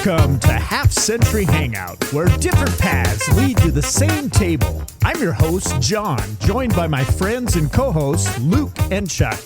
Welcome to Half Century Hangout, where different paths lead to the same table. I'm your host, John, joined by my friends and co-hosts, Luke and Chuck.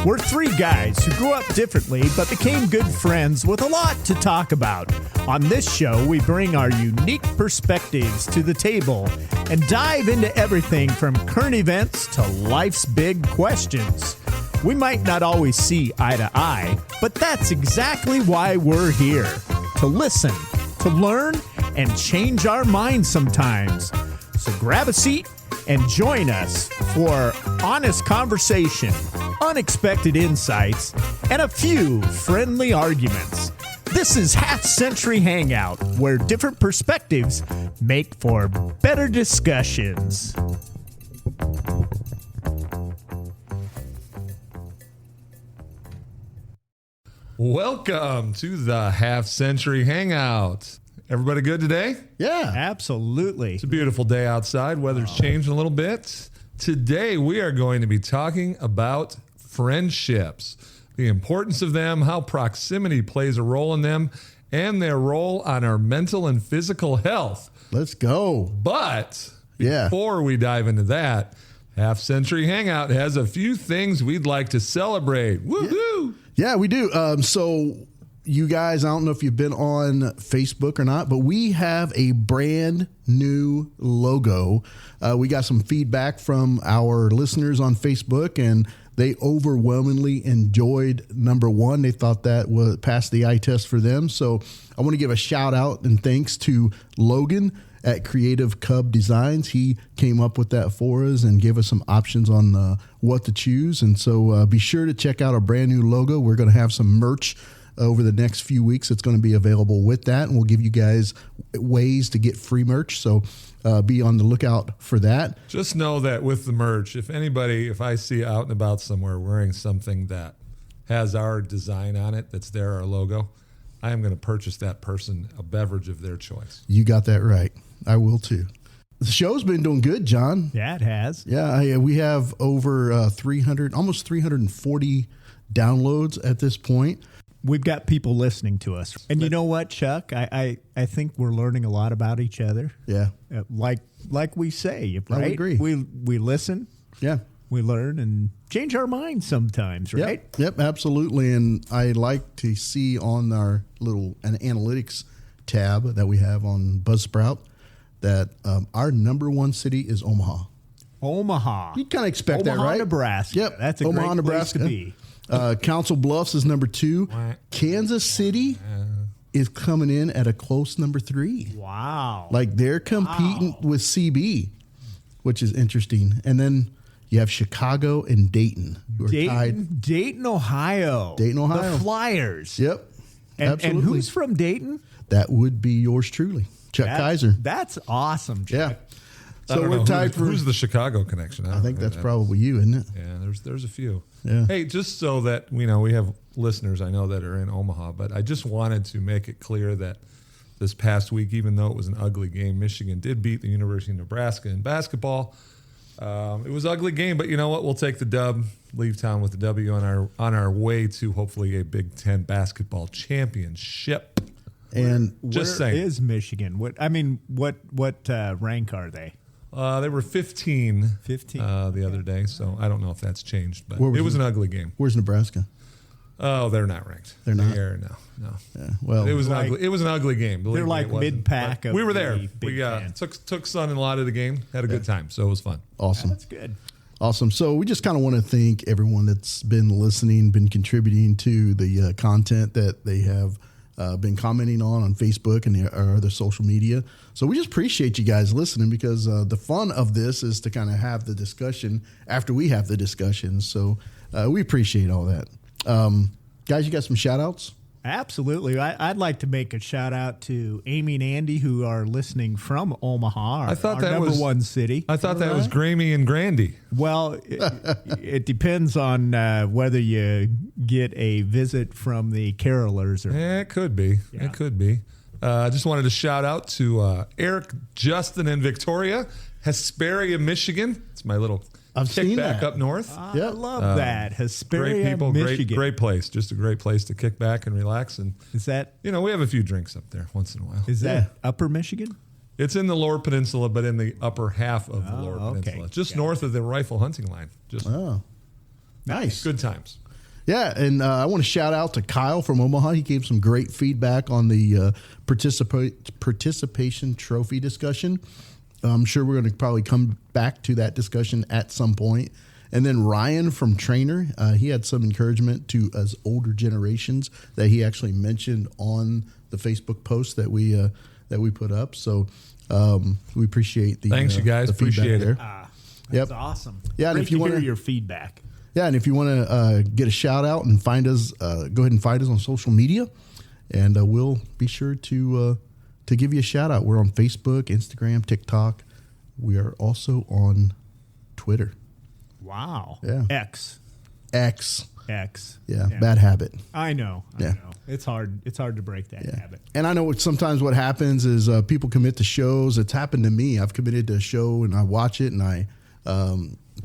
We're three guys who grew up differently but became good friends with a lot to talk about. On this show, we bring our unique perspectives to the table and dive into everything from current events to life's big questions. We might not always see eye to eye, but that's exactly why we're here. To listen, to learn, and change our minds sometimes. So grab a seat and join us for honest conversation, unexpected insights, and a few friendly arguments. This is Half Century Hangout, where different perspectives make for better discussions. Welcome to the Half Century Hangout. Everybody good today? Yeah, absolutely. It's a beautiful day outside. Weather's changing a little bit. Today we are going to be talking about friendships, the importance of them, how proximity plays a role in them, and their role on our mental and physical health. Let's go. But before we dive into that, Half Century Hangout has a few things we'd like to celebrate. Woohoo! Yeah, we do. So you guys, I don't know if you've been on Facebook or not, but we have a brand new logo. We got some feedback from our listeners on Facebook, and they overwhelmingly enjoyed number one. They thought that was passed the eye test for them. So I want to give a shout out and thanks to Logan at Creative Cub Designs. He came up with that for us and gave us some options on what to choose. And so be sure to check out our brand new logo. We're going to have some merch over the next few weeks. It's going to be available with that, and we'll give you guys ways to get free merch. So be on the lookout for that. Just know that with the merch, if I see out and about somewhere wearing something that has our design on it, that's our logo, I am going to purchase that person a beverage of their choice. You got that right. I will too. The show's been doing good, John. Yeah, it has. Yeah, we have over almost 340 downloads at this point. We've got people listening to us. And you know what, Chuck? I think we're learning a lot about each other. Yeah. Like we say, right? I agree. We listen. Yeah. We learn and change our minds sometimes, right? Yep, absolutely. And I like to see on our little analytics tab that we have on Buzzsprout that our number one city is Omaha. Omaha. You kind of expect that, right? Nebraska. Yep. That's a Omaha, great Nebraska. place to be. Council Bluffs is number 2. Kansas City is coming in at a close number 3. Wow. Like they're competing with CB, which is interesting. And then you have Chicago and Dayton, who are tied. Dayton, Ohio. The Flyers. Yep. Absolutely. And who's from Dayton? That would be yours truly, Chuck Kaiser. That's awesome, Chuck. Yeah. So we're tied for. Who's the Chicago connection? I think that's probably you, isn't it? Yeah, there's a few. Yeah. Hey, just so that we have listeners I know that are in Omaha, but I just wanted to make it clear that this past week, even though it was an ugly game, Michigan did beat the University of Nebraska in basketball. It was an ugly game, but you know what? We'll take the dub, leave town with the W on our way to hopefully a Big Ten basketball championship. And just where saying, is Michigan? What rank are they? They were 15 the other day, so I don't know if that's changed, but it was an ugly game. Where's Nebraska? Oh, they're not ranked. They're not? No. Yeah, well, it was an ugly game. They're like mid-pack. We were there. We took son-in-law to the game, had a good time, so it was fun. Awesome. Yeah, that's good. Awesome. So we just kind of want to thank everyone that's been listening, been contributing to the content that they have been commenting on Facebook and our other social media. So we just appreciate you guys listening, because the fun of this is to kind of have the discussion after we have the discussion. So we appreciate all that. Guys, you got some shout outs? Absolutely. I'd like to make a shout out to Amy and Andy, who are listening from Omaha, our number one city. I thought that was Grammy and Grandy. Well, it depends on whether you get a visit from the carolers or it could be. Yeah. It could be. I just wanted to shout out to Eric, Justin, and Victoria, Hesperia, Michigan. It's my little I've kick seen back that. up north. I love that. Hesperia, Great people, Michigan. great place. Just a great place to kick back and relax. And Is that we have a few drinks up there once in a while. that Upper Michigan? It's in the Lower Peninsula, but in the upper half of the Lower Peninsula, just north of the rifle hunting line. Just Nice. good times. Yeah, and I want to shout out to Kyle from Omaha. He gave some great feedback on the participation trophy discussion. I'm sure we're going to probably come back to that discussion at some point. And then Ryan from Trainer, he had some encouragement to us older generations that he actually mentioned on the Facebook post that we put up. So we appreciate the Thanks, you guys. the feedback Appreciate it. there. That's awesome. Yeah, and Great if you to wanna- hear your feedback. Yeah, and if you want to get a shout out and find us, go ahead and find us on social media, and we'll be sure to give you a shout out. We're on Facebook, Instagram, TikTok. We are also on Twitter. Wow. Yeah. X. Yeah, bad habit. I know. Yeah. It's hard. It's hard to break that habit. And I know sometimes what happens is people commit to shows. It's happened to me. I've committed to a show and I watch it and I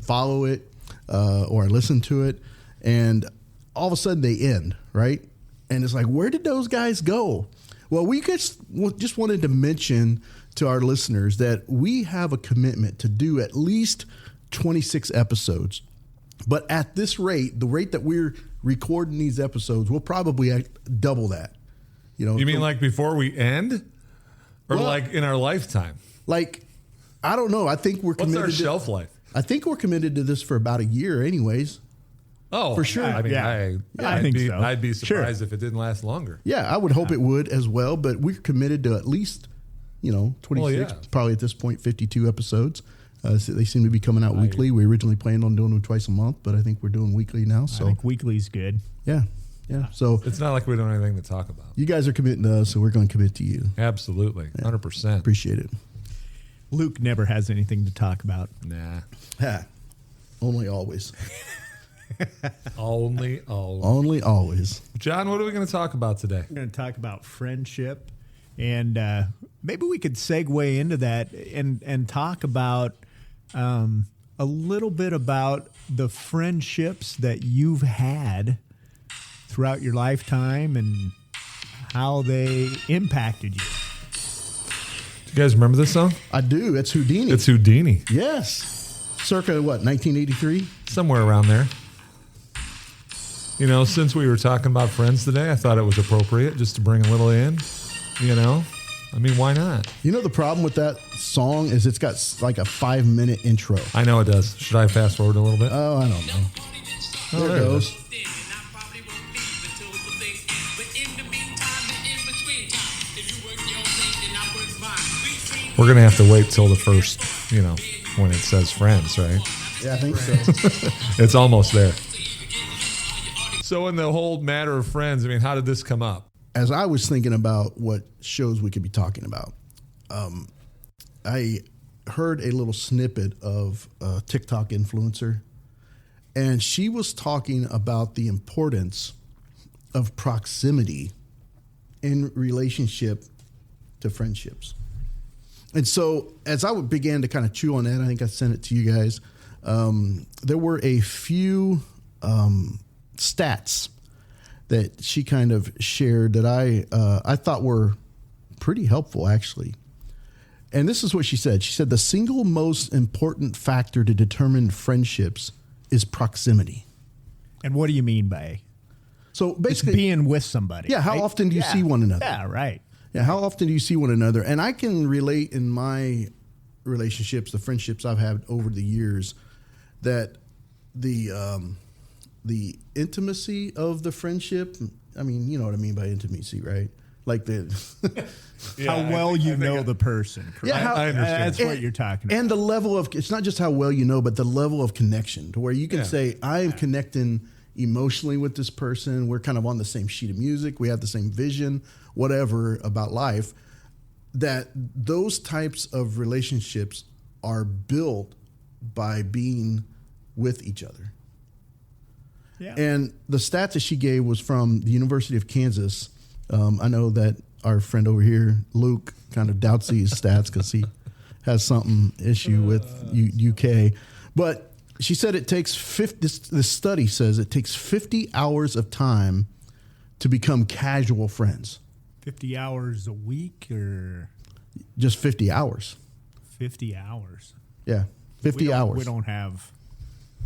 follow it or I listen to it, and all of a sudden they end, right? And it's like, where did those guys go? Well, we just wanted to mention to our listeners that we have a commitment to do at least 26 episodes. But at this rate, the rate that we're recording these episodes, we'll probably double that. You mean like before we end? Or like in our lifetime? Like, I don't know. I think we're What's committed our shelf life? I think we're committed to this for about a year anyways. Oh, for sure. I mean, Yeah. I'd think be, so. I'd be surprised if it didn't last longer. Yeah, I would hope it would as well, but we're committed to at least, 26, probably at this point, 52 episodes. So they seem to be coming out weekly. We originally planned on doing them twice a month, but I think we're doing weekly now. So I think weekly's good. yeah. So It's not like we don't have anything to talk about. you guys are committing to us, so we're going to commit to you. Absolutely. 100%. Appreciate it. Luke never has anything to talk about. Nah. Ha. Only always. Only. Only always. John, what are we going to talk about today? We're going to talk about friendship, and maybe we could segue into that and talk about a little bit about the friendships that you've had throughout your lifetime and how they impacted you. Do you guys remember this song? I do. It's Houdini. It's Houdini. Yes. Circa, 1983? Somewhere around there. Since we were talking about friends today, I thought it was appropriate just to bring a little in. I mean, why not? The problem with that song is it's got like a 5-minute intro. I know it does. Should I fast forward a little bit? Oh, I don't know. Oh, There it goes. We're going to have to wait till the first, when it says friends, right? Yeah, I think so. It's almost there. So in the whole matter of friends, I mean, how did this come up? As I was thinking about what shows we could be talking about, I heard a little snippet of a TikTok influencer, and she was talking about the importance of proximity in relationship to friendships. And so as I began to kind of chew on that, I think I sent it to you guys, there were a few stats that she kind of shared that I thought were pretty helpful, actually. And this is what she said. She said, the single most important factor to determine friendships is proximity. And what do you mean by? So It's basically, being with somebody. yeah, how right? often do you see one another? Yeah, right. Yeah, how often do you see one another? And I can relate in my relationships, the friendships I've had over the years, that the intimacy of the friendship, I mean, you know what I mean by intimacy, right? Like How well you know the person. Correct? Yeah, I understand. That's what you're talking about. And the level of, it's not just how well you know, but the level of connection to where you can say, I am connecting emotionally with this person. We're kind of on the same sheet of music. We have the same vision, whatever about life. That those types of relationships are built by being with each other. Yeah. And the stat that she gave was from the University of Kansas. I know that our friend over here, Luke, kind of doubts these stats because he has something issue with UK. But She said it takes 50. This study says it takes 50 hours of time to become casual friends. 50 hours a week or just 50 hours? 50 hours. Yeah, 50 hours. We don't have.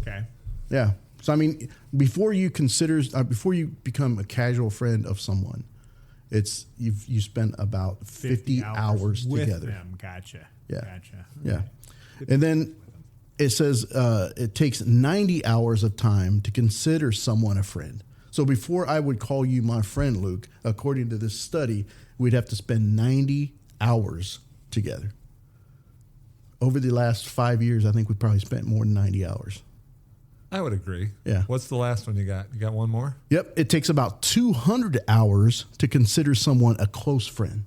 Okay. Yeah. So I mean, before you become a casual friend of someone, you spent about 50 hours with together. Them. Gotcha. Yeah. Gotcha. Yeah. And then it says it takes 90 hours of time to consider someone a friend. So before I would call you my friend, Luke, according to this study, we'd have to spend 90 hours together. Over the last 5 years, I think we probably spent more than 90 hours. I would agree. Yeah. What's the last one you got? You got one more? Yep. It takes about 200 hours to consider someone a close friend.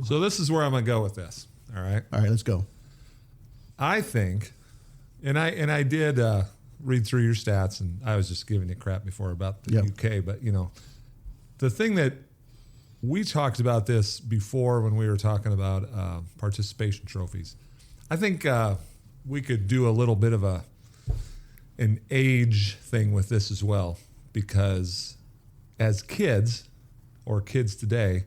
So this is where I'm going to go with this. All right. All right, let's go. I think, and I did read through your stats, and I was just giving you crap before about the UK, but the thing that we talked about this before when we were talking about participation trophies. I think we could do a little bit of an age thing with this as well, because as kids or kids today,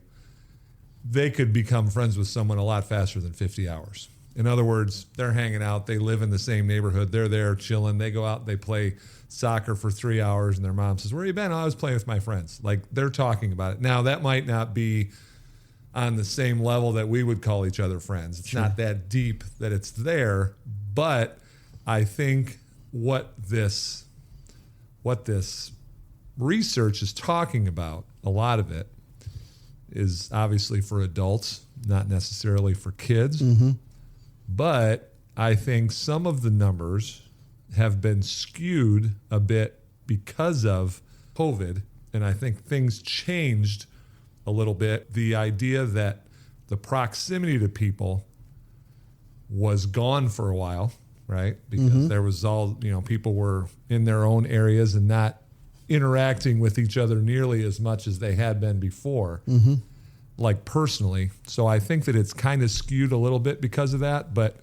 they could become friends with someone a lot faster than 50 hours. In other words, they're hanging out, they live in the same neighborhood, they're there chilling, they go out, they play soccer for 3 hours, and their mom says, "Where you been?" "Oh, I was playing with my friends." Like, they're talking about it. Now, that might not be on the same level that we would call each other friends. It's not that deep that it's there, but I think what this research is talking about, a lot of it, is obviously for adults, not necessarily for kids. Mm-hmm. But I think some of the numbers have been skewed a bit because of COVID, and I think things changed a little bit. The idea that the proximity to people was gone for a while, right? Because there was all, people were in their own areas and not interacting with each other nearly as much as they had been before, like personally. So I think that it's kind of skewed a little bit because of that, but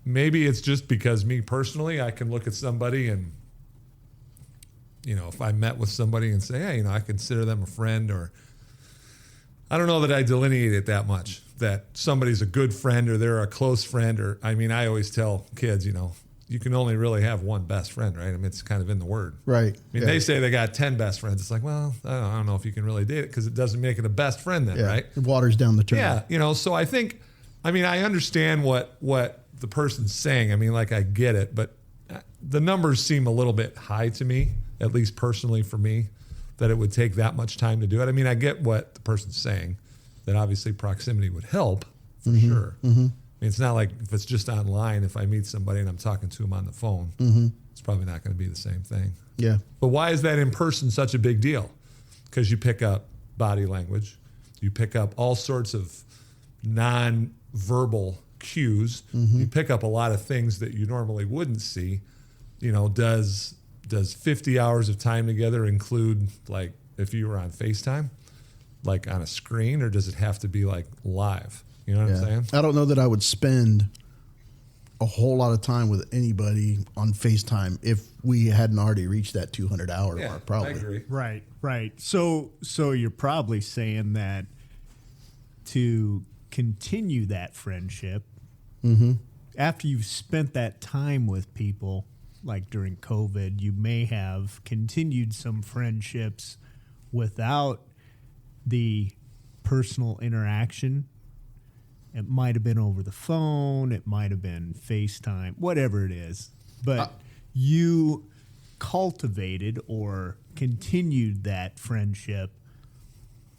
maybe it's just because me personally, I can look at somebody and, if I met with somebody and say, hey, I consider them a friend, or I don't know that I delineate it that much, that somebody's a good friend or they're a close friend, or, I always tell kids, you can only really have one best friend, right? It's kind of in the word. Right. They say they got 10 best friends. It's like, well, I don't know if you can really date it, because it doesn't make it a best friend then, right? It waters down the term. Yeah, so I think, I understand what the person's saying. I get it, but the numbers seem a little bit high to me, at least personally for me, that it would take that much time to do it. I get what the person's saying, that obviously proximity would help, for sure. It's not like if it's just online, if I meet somebody and I'm talking to them on the phone, it's probably not going to be the same thing. Yeah. But why is that in person such a big deal? Because you pick up body language. You pick up all sorts of non-verbal cues. You pick up a lot of things that you normally wouldn't see. Does 50 hours of time together include, like, if you were on FaceTime, like on a screen, or does it have to be like live? You know what I'm saying? I don't know that I would spend a whole lot of time with anybody on FaceTime if we hadn't already reached that 200-hour mark, probably. I agree. Right. So you're probably saying that to continue that friendship, after you've spent that time with people, like during COVID, you may have continued some friendships without the personal interaction. It might have been over the phone. It might have been FaceTime, whatever it is. But you cultivated or continued that friendship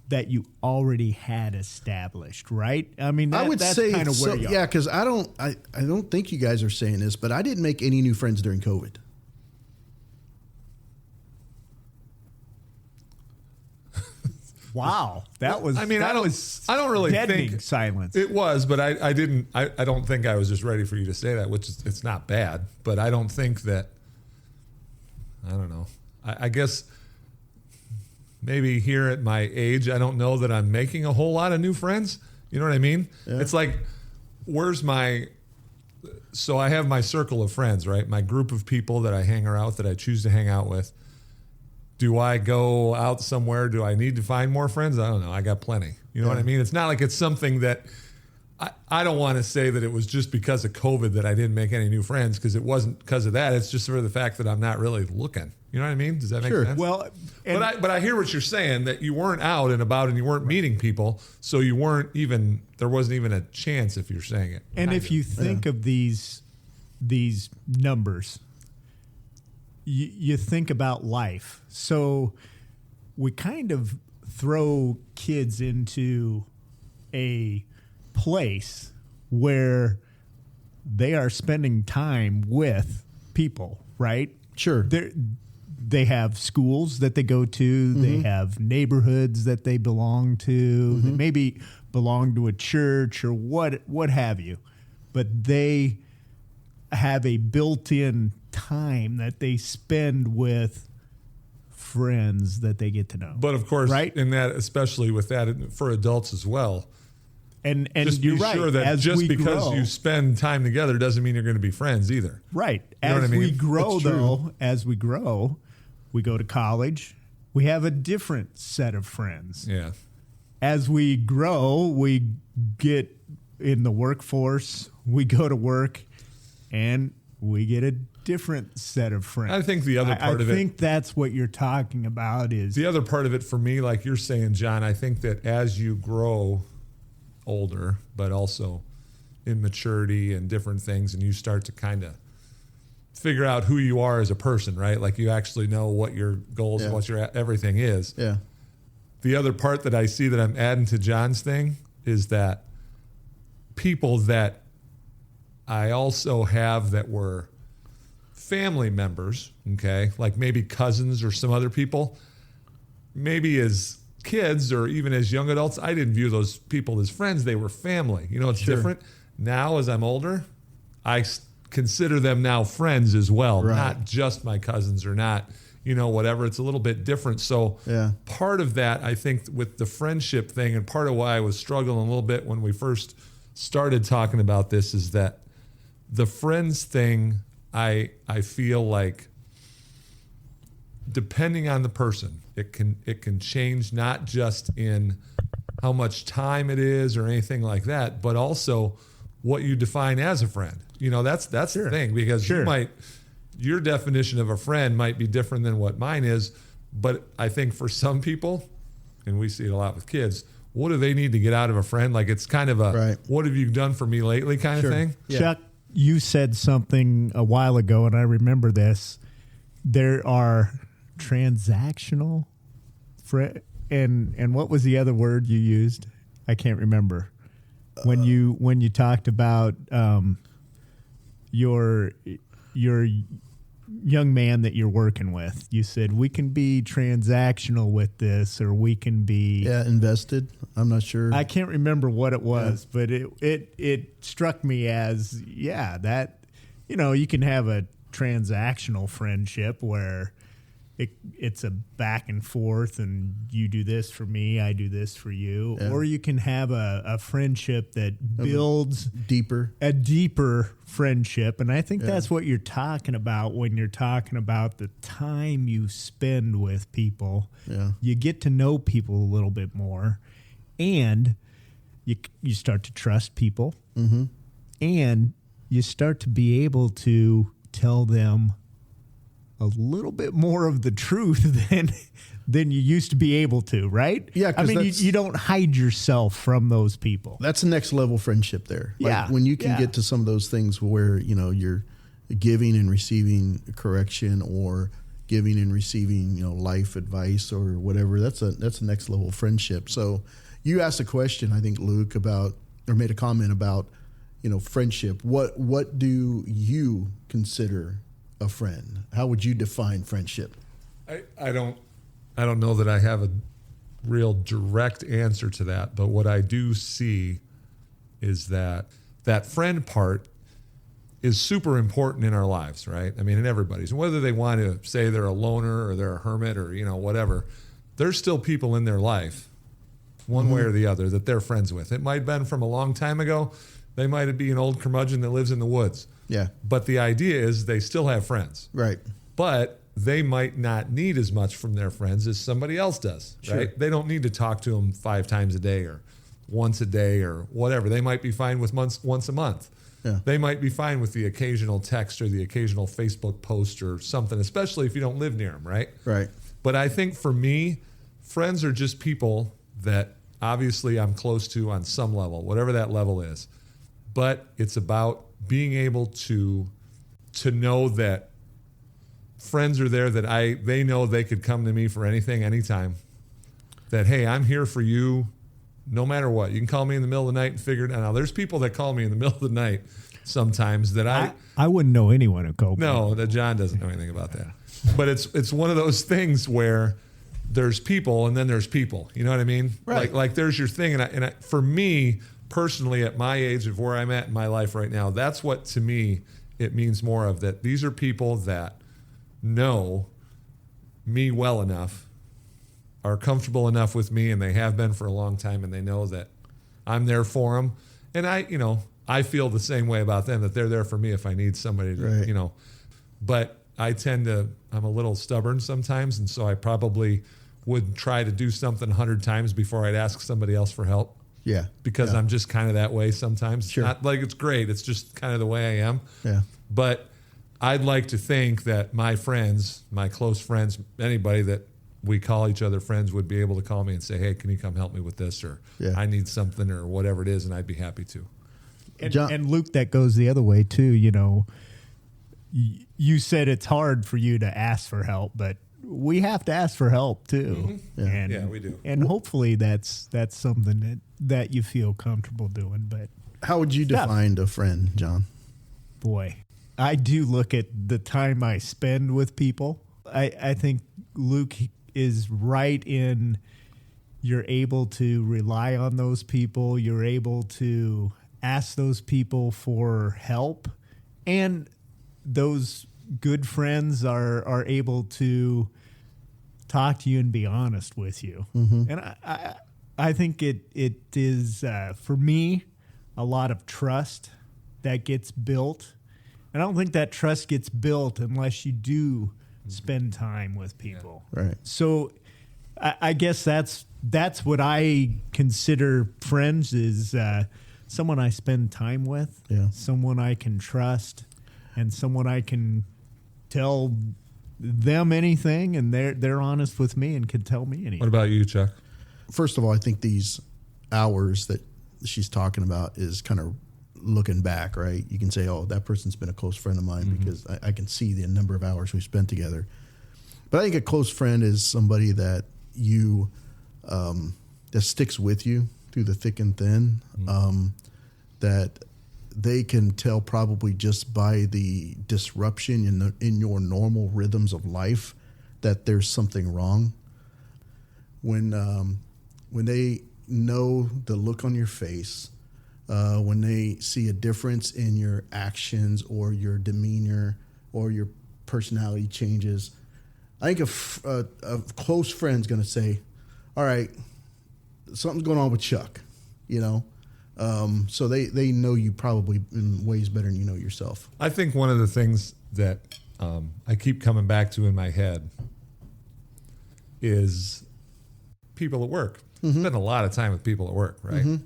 that you already had established, right? I would that's say kind of where so, you are. yeah, because I don't think you guys are saying this, but I didn't make any new friends during COVID. Wow, that was. I don't really deadening think silence. It was, but I didn't. I don't think I was just ready for you to say that, which is, it's not bad, but I don't think that. I don't know. I guess maybe here at my age, I don't know that I'm making a whole lot of new friends. You know what I mean? Yeah. It's like, where's my So I have my circle of friends, right? My group of people that I hang around with, that I choose to hang out with. Do I go out somewhere? Do I need to find more friends? I don't know. I got plenty. You know what I mean? It's not like it's something that I don't want to say that it was just because of COVID that I didn't make any new friends, because it wasn't because of that. It's just for the fact that I'm not really looking. You know what I mean? Does that make sense? Well, but I hear what you're saying, that you weren't out and about and you weren't meeting people, so you weren't even, there wasn't even a chance if you're saying it. And if you think of these numbers, you think about life. So we kind of throw kids into a place where they are spending time with people, right? Sure. They have schools that they go to. They have neighborhoods that they belong to. They maybe belong to a church or what have you. But they have a built-in time that they spend with friends that they get to know. But of course, right? in that, especially with that for adults as well. And just you're be right. sure that as just we because grow, you spend time together doesn't mean you're going to be friends either. Right. You know As what I mean? we grow, That's true. though, as we grow, we go to college. We have a different set of friends. Yeah. As we grow, we get in the workforce. We go to work, and we get a different set of friends. I think the other part of it. I think that's what you're talking about. Is The other part of it for me, like you're saying, John, I think that as you grow older, but also in maturity and different things, and you start to kind of figure out who you are as a person, right? Like you actually know what your goals and what your everything is. Yeah. The other part that I see that I'm adding to John's thing is that people that I also have that were family members, okay, like maybe cousins or some other people, maybe as kids or even as young adults, I didn't view those people as friends. They were family. You know, it's different. Now, as I'm older, I consider them now friends as well, not just my cousins or not, you know, whatever. It's a little bit different. So part of that, I think, with the friendship thing, and part of why I was struggling a little bit when we first started talking about this, is that the friends thing, I feel like, depending on the person, it can change, not just in how much time it is or anything like that, but also what you define as a friend. You know, that's the thing, because your definition of a friend might be different than what mine is. But I think for some people, and we see it a lot with kids, what do they need to get out of a friend? Like, it's kind of a what have you done for me lately kind of thing. Chuck, you said something a while ago, and I remember this. There are transactional and what was the other word you used? I can't remember. When you talked about your young man that you're working with, you said we can be transactional with this, or we can be invested. I'm not sure. I can't remember what it was, but it struck me as that, you know, you can have a transactional friendship where it's a back and forth, and you do this for me, I do this for you. Yeah. Or you can have a friendship that builds a deeper friendship. And I think that's what you're talking about when you're talking about the time you spend with people. Yeah. You get to know people a little bit more, and you start to trust people, and you start to be able to tell them a little bit more of the truth than you used to be able to, right? Yeah, I mean, you don't hide yourself from those people. That's the next level friendship there. Like when you can get to some of those things where, you know, you're giving and receiving correction, or giving and receiving, you know, life advice or whatever. That's a next level friendship. So you asked a question, I think, Luke, about, or made a comment about, you know, friendship. What do you consider a friend? How would you define friendship? I don't know that I have a real direct answer to that, but what I do see is that friend part is super important in our lives, right? I mean, in everybody's. And whether they want to say they're a loner or they're a hermit or, you know, whatever, there's still people in their life, one way or the other, that they're friends with. It might have been from a long time ago. They might be an old curmudgeon that lives in the woods. Yeah. But the idea is they still have friends. Right. But they might not need as much from their friends as somebody else does, right? Sure. They don't need to talk to them 5 times a day or once a day or whatever. They might be fine with once a month. Yeah. They might be fine with the occasional text or the occasional Facebook post or something, especially if you don't live near them, right? Right. But I think for me, friends are just people that obviously I'm close to on some level, whatever that level is. But it's about being able to know that friends are there, that they know they could come to me for anything, anytime. That, hey, I'm here for you no matter what. You can call me in the middle of the night and figure it out. Now, there's people that call me in the middle of the night sometimes that I wouldn't know anyone who called me. No, that John doesn't know anything about that. But it's one of those things where there's people and then there's people. You know what I mean? Right. Like there's your thing. And for me, personally, at my age of where I'm at in my life right now, that's what, to me, it means more of, that these are people that know me well enough, are comfortable enough with me, and they have been for a long time, and they know that I'm there for them. And I feel the same way about them, that they're there for me if I need somebody to, Right. But I'm a little stubborn sometimes, and so I probably would try to do something 100 times before I'd ask somebody else for help. Yeah. Because Yeah. I'm just kind of that way sometimes. Sure. Not like it's great. It's just kind of the way I am. Yeah. But I'd like to think that my friends, my close friends, anybody that we call each other friends, would be able to call me and say, hey, can you come help me with this? Or Yeah. I need something, or whatever it is, and I'd be happy to. And Luke, that goes the other way too. You said it's hard for you to ask for help, but we have to ask for help too. Yeah. And, Yeah, we do. And hopefully that's something that you feel comfortable doing. But How would you define a friend, John? boy, I do look at the time I spend with people. I think Luke is right in, you're able to rely on those people. You're able to ask those people for help. And those good friends are able to talk to you and be honest with you. Mm-hmm. And I think it is, for me, a lot of trust that gets built. And I don't think that trust gets built unless you do spend time with people. Yeah. Right. So I guess that's what I consider friends, is someone I spend time with, Yeah. someone I can trust, and someone I can tell them anything, and they're honest with me and can tell me anything. What about you, Chuck? First of all, I think these hours that she's talking about is kind of looking back, right? You can say, oh, that person's been a close friend of mine, because I can see the number of hours we spent together. But I think a close friend is somebody that you that sticks with you through the thick and thin, that they can tell probably just by the disruption in your normal rhythms of life that there's something wrong. When they know the look on your face, when they see a difference in your actions or your demeanor or your personality changes, I think a close friend's going to say, all right, something's going on with Chuck, so they know you probably in ways better than you know yourself. I think one of the things that I keep coming back to in my head is people at work. Spend a lot of time with people at work, right?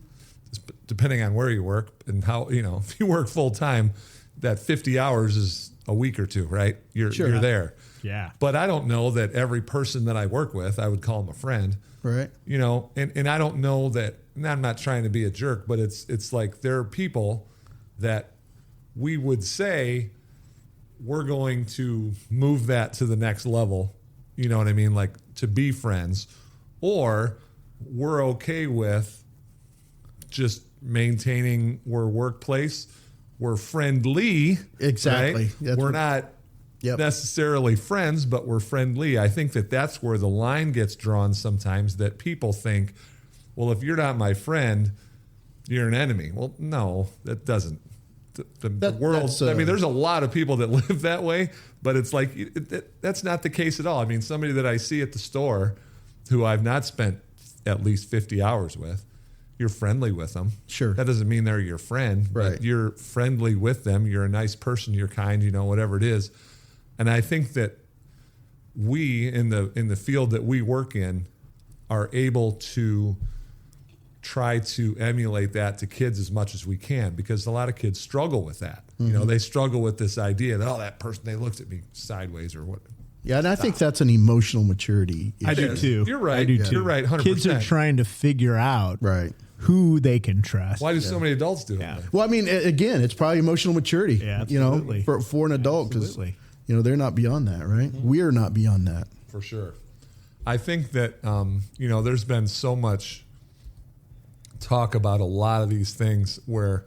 Depending on where you work and how, if you work full time, that 50 hours is a week or two, right? You're there. Yeah. But I don't know that every person that I work with, I would call them a friend. Right. And I don't know that, and I'm not trying to be a jerk, but it's like there are people that we would say we're going to move that to the next level, you know what I mean? Like to be friends, or we're okay with just maintaining we're workplace, we're friendly. Exactly. Right? We're not necessarily friends, but we're friendly. I think that's where the line gets drawn sometimes, that people think, well, if you're not my friend, you're an enemy. Well, no, that doesn't. The world, there's a lot of people that live that way, but it's like, that's not the case at all. I mean, somebody that I see at the store who I've not spent at least 50 hours with, you're friendly with them. Sure. That doesn't mean they're your friend, Right. but you're friendly with them. You're a nice person. You're kind, whatever it is. And I think that we in the field that we work in are able to try to emulate that to kids as much as we can, because a lot of kids struggle with that. They struggle with this idea that, that person, they looked at me sideways or what. Yeah, and I think that's an emotional maturity issue. I do too. You're right. I do too. You're right. 100%. Kids are trying to figure out Right. who they can trust. Why do so many adults do Yeah. it? Well, I mean, again, it's probably emotional maturity. Yeah, absolutely. For an adult, because Absolutely. they're not beyond that, right? We're not beyond that. For sure. I think that, there's been so much talk about a lot of these things where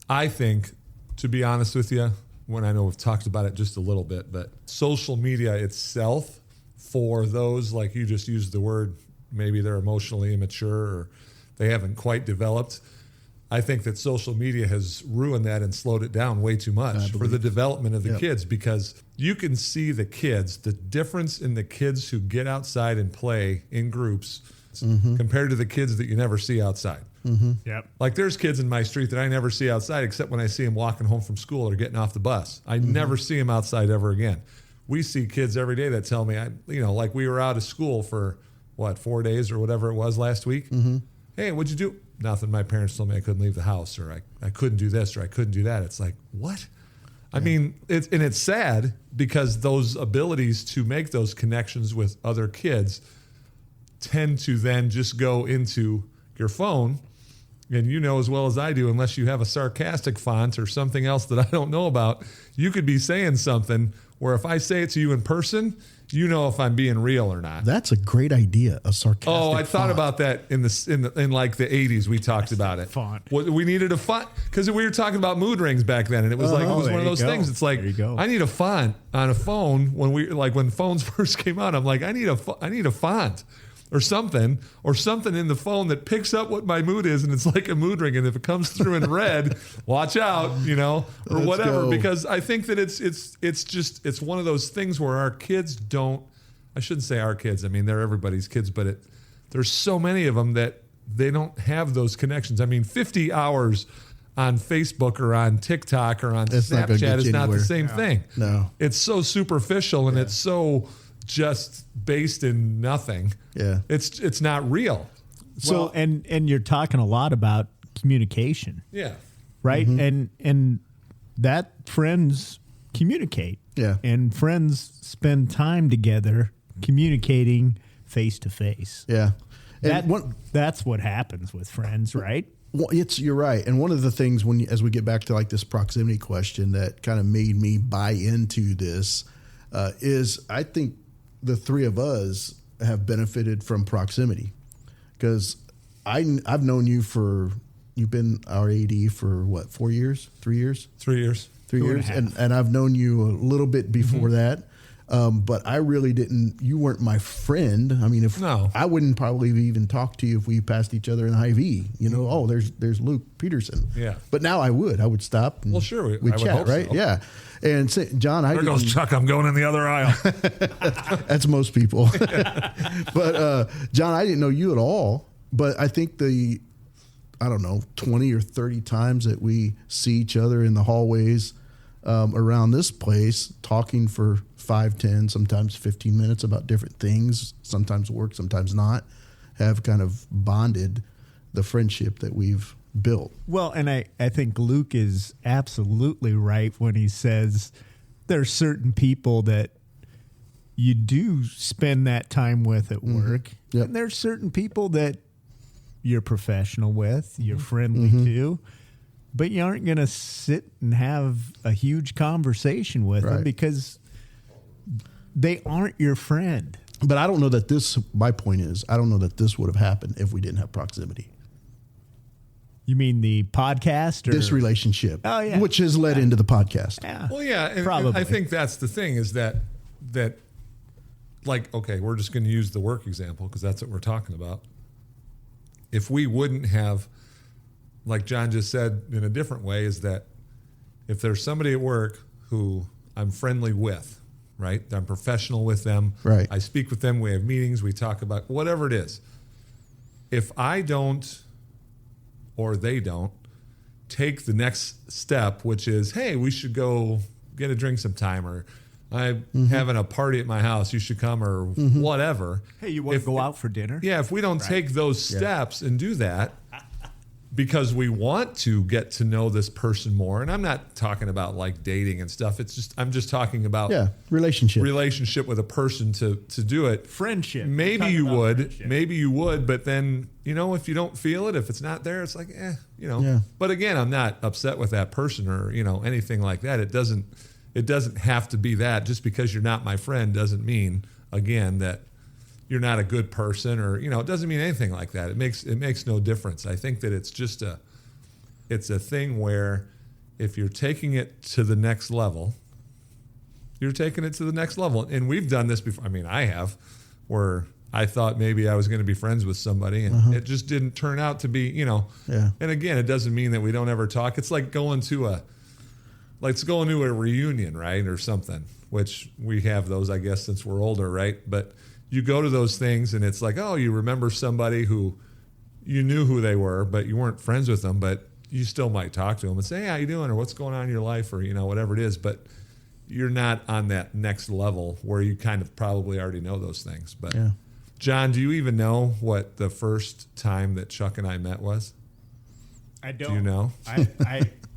I think, to be honest with you, when I know we've talked about it just a little bit, but social media itself, for those, like you just used the word, maybe they're emotionally immature or they haven't quite developed. I think that social media has ruined that and slowed it down way too much for the development of the kids, because you can see the difference in the kids who get outside and play in groups compared to the kids that you never see outside. Yep. Like there's kids in my street that I never see outside except when I see them walking home from school or getting off the bus. I never see them outside ever again. We see kids every day that tell me, like we were out of school for 4 days or whatever it was last week. Hey, what'd you do? Nothing. My parents told me I couldn't leave the house, or I couldn't do this, or I couldn't do that. It's like, what? I mean, it's sad, because those abilities to make those connections with other kids tend to then just go into your phone. And you know as well as I do, unless you have a sarcastic font or something else that I don't know about, you could be saying something where if I say it to you in person, you know if I'm being real or not. That's a great idea. A sarcastic. Oh, I thought font. about that in like the 80s. We talked about it. Font. We needed a font, because we were talking about mood rings back then, and it was there one of you those go. things. It's like, There you go. I need a font on a phone. When phones first came out, I'm like, I need a font or something in the phone that picks up what my mood is, and it's like a mood ring. And if it comes through in red, watch out, or Let's whatever. go. Because I think that it's one of those things where our kids don't. I shouldn't say our kids. I mean, they're everybody's kids, but there's so many of them that they don't have those connections. I mean, 50 hours on Facebook or on TikTok or on That's not gonna Snapchat get is you not the anywhere. same thing. No. It's so superficial, and it's so just based in nothing. Yeah. It's not real. So and you're talking a lot about communication, Yeah. right? And that friends communicate. Yeah. And friends spend time together communicating face to face. Yeah. And That's what happens with friends, right? Well, you're right. And one of the things as we get back to like this proximity question that kind of made me buy into this is I think the three of us have benefited from proximity, because I've known you you've been our AD for 4 years, 3 years? 3 years. 3 2.5. years. And I've known you a little bit before that. But I really you weren't my friend. I mean, No. I wouldn't probably even talk to you if we passed each other in Hy-Vee. Oh, there's Luke Peterson. Yeah. But now I would stop. And Well, sure, I we'd would chat, hope right? so. Yeah. And John, There goes Chuck. I'm going in the other aisle. that's most people. But John, I didn't know you at all. But I think 20 or 30 times that we see each other in the hallways around this place, talking for 5, 10, sometimes 15 minutes about different things, sometimes work, sometimes not, have kind of bonded the friendship that we've built. Well, and I think Luke is absolutely right when he says there's certain people that you do spend that time with at work. Yep. And there's certain people that you're professional with, you're friendly to, but you aren't going to sit and have a huge conversation with them Right. because they aren't your friend. But I don't know that my point is, I don't know that this would have happened if we didn't have proximity. You mean the podcast or This relationship, Oh, yeah. which has led into the podcast. Yeah. Well, yeah, and Probably. I think that's the thing is that like, okay, we're just going to use the work example because that's what we're talking about. If we wouldn't have, like John just said in a different way, is that if there's somebody at work who I'm friendly with, right? I'm professional with them. Right. I speak with them. We have meetings. We talk about whatever it is. If I don't or they don't take the next step, which is, hey, we should go get a drink sometime, or I'm having a party at my house, you should come, or whatever. Hey, you want to go out for dinner? Yeah, if we don't take those steps and do that because we want to get to know this person more, and I'm not talking about like dating and stuff. I'm just talking about relationship with a person to do it. Friendship. Maybe you would, but then, if you don't feel it, if it's not there, it's like, Yeah. But again, I'm not upset with that person or, anything like that. It doesn't have to be that. Just because you're not my friend doesn't mean, again, that you're not a good person, or it doesn't mean anything like that. It makes no difference. I think that it's just it's a thing where if you're taking it to the next level, you're taking it to the next level. And we've done this before. I mean, I have, where I thought maybe I was going to be friends with somebody, and it just didn't turn out to be, Yeah. And again, it doesn't mean that we don't ever talk. It's like going to a reunion, right, or something, which we have those, I guess, since we're older, right? But you go to those things, and it's like, oh, you remember somebody who you knew who they were, but you weren't friends with them, but you still might talk to them and say, hey, how you doing, or what's going on in your life, or whatever it is. But you're not on that next level where you kind of probably already know those things. But John, do you even know what the first time that Chuck and I met was? I don't. Do you know?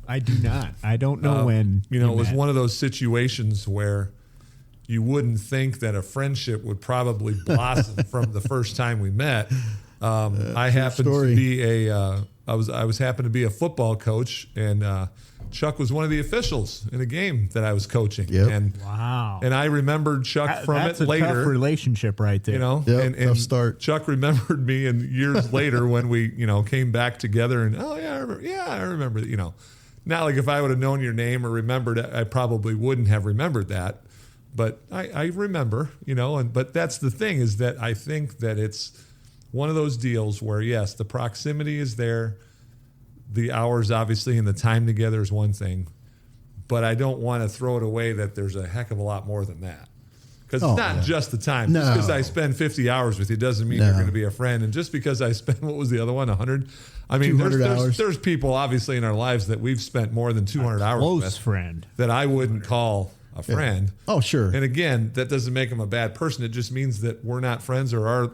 I do not. I don't know when. It was one of those situations where you wouldn't think that a friendship would probably blossom from the first time we met. I happened to be I was happened to be a football coach, and Chuck was one of the officials in a game that I was coaching. Yep. And wow. And I remembered Chuck from that's it later. That's a tough relationship right there. Yep, and tough start. Chuck remembered me, and years later when we came back together, and I remember. Not like if I would have known your name or remembered it, I probably wouldn't have remembered that. But I remember, but that's the thing, is that I think that it's one of those deals where, yes, the proximity is there. The hours, obviously, and the time together is one thing. But I don't want to throw it away that there's a heck of a lot more than that. Because it's not just the time. No. Just because I spend 50 hours with you doesn't mean you're going to be a friend. And just because I spend, what was the other one, 100? I mean, there's people, obviously, in our lives that we've spent more than 200 hours with. Close friend. That I wouldn't call a friend. Oh, sure. And again, that doesn't make them a bad person. It just means that we're not friends, or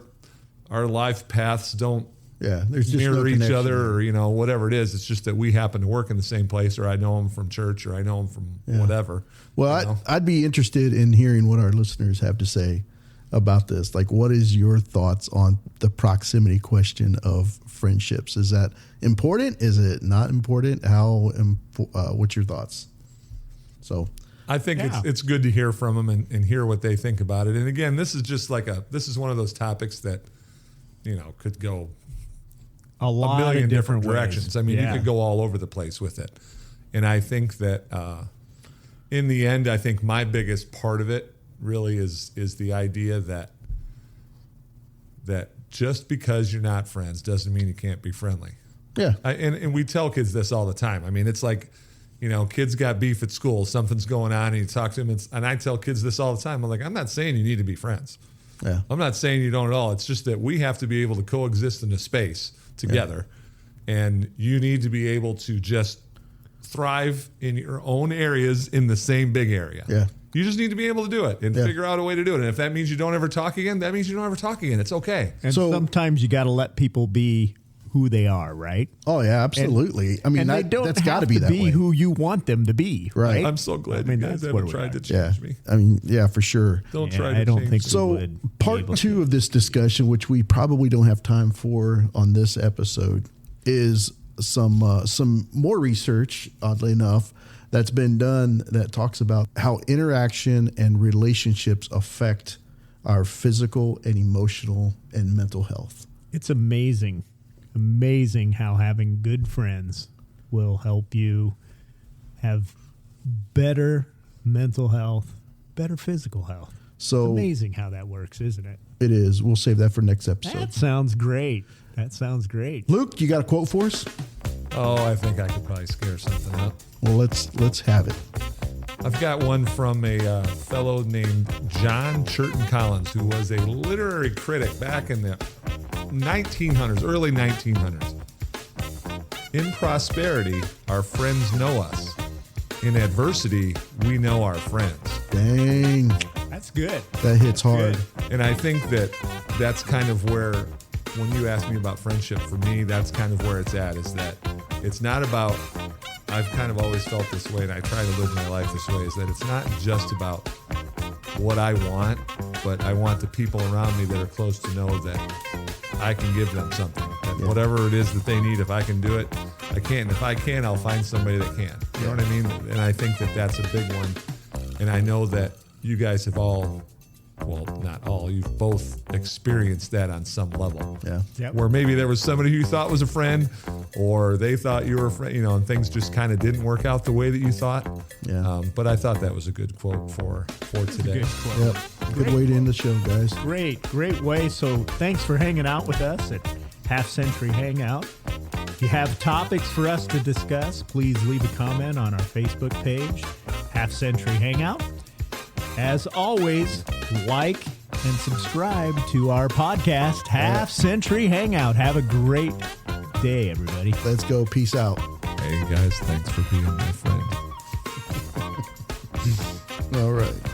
our life paths don't there's just mirror no each other, or whatever it is. It's just that we happen to work in the same place, or I know him from church, or I know him from whatever. Well, I'd be interested in hearing what our listeners have to say about this. Like, what is your thoughts on the proximity question of friendships? Is that important? Is it not important? What's your thoughts? So I think it's good to hear from them and hear what they think about it. And again, this is just this is one of those topics that, could go a million of different directions. ways. I mean, you could go all over the place with it. And I think that in the end, I think my biggest part of it really is the idea that just because you're not friends doesn't mean you can't be friendly. Yeah. And we tell kids this all the time. I mean, it's like, kids got beef at school, something's going on, and you talk to them, and I tell kids this all the time. I'm like, I'm not saying you need to be friends. Yeah. I'm not saying you don't at all. It's just that we have to be able to coexist in a space together, and you need to be able to just thrive in your own areas in the same big area. Yeah. You just need to be able to do it and figure out a way to do it. And if that means you don't ever talk again, that means you don't ever talk again. It's okay. And sometimes you got to let people be who they are, right? Oh yeah, absolutely. That's got to be that way. Who you want them to be, right? I'm so glad you guys haven't tried to change me. I mean, yeah, for sure. Don't try to I don't change think me. So part two of this discussion, which we probably don't have time for on this episode, is some more research, oddly enough, that's been done that talks about how interaction and relationships affect our physical and emotional and mental health. It's amazing how having good friends will help you have better mental health, better physical health. So it's amazing how that works, isn't it? It is. We'll save that for next episode. That sounds great. Luke, you got a quote for us? Oh, I think I could probably scare something up. Well, let's have it. I've got one from a fellow named John Churton Collins, who was a literary critic back in the 1900s, early 1900s. in prosperity, our friends know us. In adversity, we know our friends. Dang, That's good. that hits hard. Good. And I think that that's kind of where, when you ask me about friendship, for me, that's kind of where it's at, is that it's not about, I've kind of always felt this way, and I try to live my life this way, is that it's not just about what I want, but I want the people around me that are close to know that I can give them something. That whatever it is that they need, if I can do it, I can. If I can, I'll find somebody that can. You know what I mean? And I think that that's a big one. And I know that you guys have all, well, not all, you've both experienced that on some level. Yeah. Yep. Where maybe there was somebody who you thought was a friend, or they thought you were a friend, and things just kind of didn't work out the way that you thought. Yeah. But I thought that was a good quote for today. Good quote. Yep. Good way to end the show, guys. Great way. So thanks for hanging out with us at Half Century Hangout. If you have topics for us to discuss, please leave a comment on our Facebook page, Half Century Hangout. As always, like and subscribe to our podcast, Half Century Hangout. Have a great day, everybody. Let's go. Peace out. Hey guys, thanks for being my friend. All right.